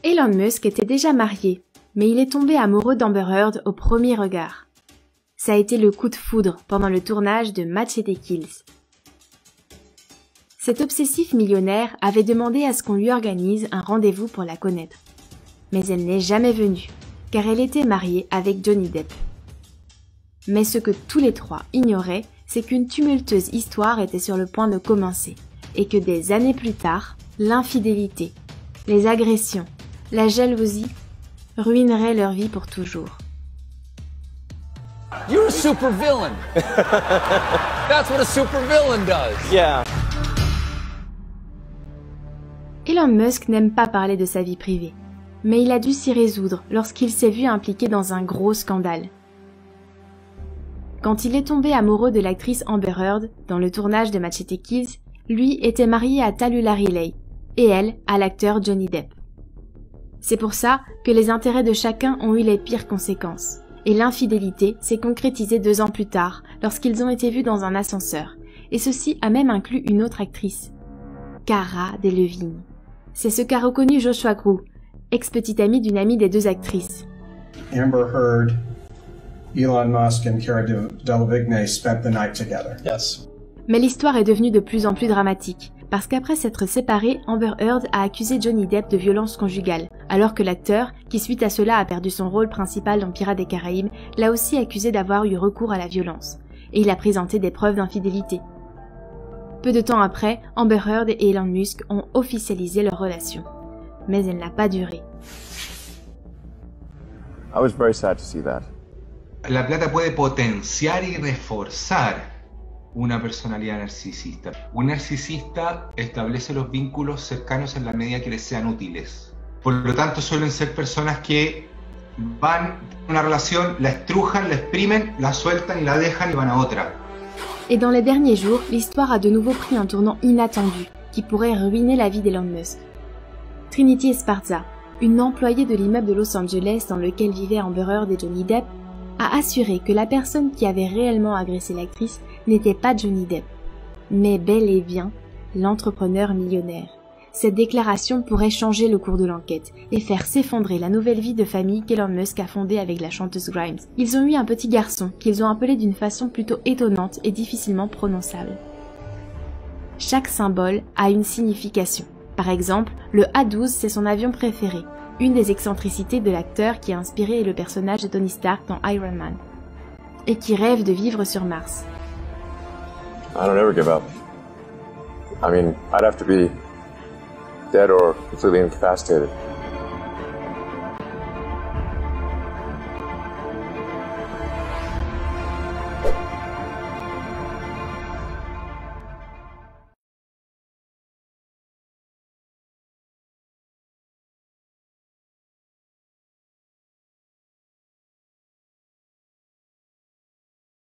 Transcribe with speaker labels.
Speaker 1: Elon Musk était déjà marié, mais il est tombé amoureux d'Amber Heard au premier regard. Ça a été le coup de foudre pendant le tournage de Machete Kills. Cet obsessif millionnaire avait demandé à ce qu'on lui organise un rendez-vous pour la connaître. Mais elle n'est jamais venue, car elle était mariée avec Johnny Depp. Mais ce que tous les trois ignoraient, c'est qu'une tumultueuse histoire était sur le point de commencer, et que des années plus tard, l'infidélité, les agressions, la jalousie ruineraient leur vie pour toujours.
Speaker 2: You're a super villain. That's what a super villain does. Yeah.
Speaker 1: Elon Musk n'aime pas parler de sa vie privée, mais il a dû s'y résoudre lorsqu'il s'est vu impliqué dans un gros scandale. Quand il est tombé amoureux de l'actrice Amber Heard dans le tournage de Machete Kills, lui était marié à Tallulah Riley et elle à l'acteur Johnny Depp. C'est pour ça que les intérêts de chacun ont eu les pires conséquences, et l'infidélité s'est concrétisée 2 ans plus tard lorsqu'ils ont été vus dans un ascenseur, et ceci a même inclus une autre actrice, Cara Delevingne. C'est ce qu'a reconnu Joshua Grew, ex-petit ami d'une amie des 2 actrices.
Speaker 3: Amber Heard, Elon Musk and Cara Delevingne spent the night together.
Speaker 2: Yes.
Speaker 1: Mais l'histoire est devenue de plus en plus dramatique, parce qu'après s'être séparés, Amber Heard a accusé Johnny Depp de violence conjugale, alors que l'acteur, qui suite à cela a perdu son rôle principal dans Pirates des Caraïbes, l'a aussi accusé d'avoir eu recours à la violence, et il a présenté des preuves d'infidélité. Peu de temps après, Amber Heard et Elon Musk ont officialisé leur relation. Mais elle n'a pas duré.
Speaker 4: I was very sad to see that.
Speaker 5: La plata puede potenciar y reforzar una personalidad narcisista. Un narcisista establece los vínculos cercanos en la medida que les sean útiles. Por lo tanto, suelen ser personas que van a una relación, la estrujan, la exprimen, la sueltan y la dejan y van a otra.
Speaker 1: Et dans les derniers jours, l'histoire a de nouveau pris un tournant inattendu, qui pourrait ruiner la vie d'Elon Musk. Trinity Esparza, une employée de l'immeuble de Los Angeles dans lequel vivaient Amber Heard et Johnny Depp, a assuré que la personne qui avait réellement agressé l'actrice n'était pas Johnny Depp, mais bel et bien l'entrepreneur millionnaire. Cette déclaration pourrait changer le cours de l'enquête et faire s'effondrer la nouvelle vie de famille qu'Elon Musk a fondée avec la chanteuse Grimes. Ils ont eu un petit garçon qu'ils ont appelé d'une façon plutôt étonnante et difficilement prononçable. Chaque symbole a une signification. Par exemple, le A-12 c'est son avion préféré, une des excentricités de l'acteur qui a inspiré le personnage de Tony Stark dans Iron Man, et qui rêve de vivre sur Mars.
Speaker 4: I don't ever give up. I mean, I'd have to be dead or completely incapacitated.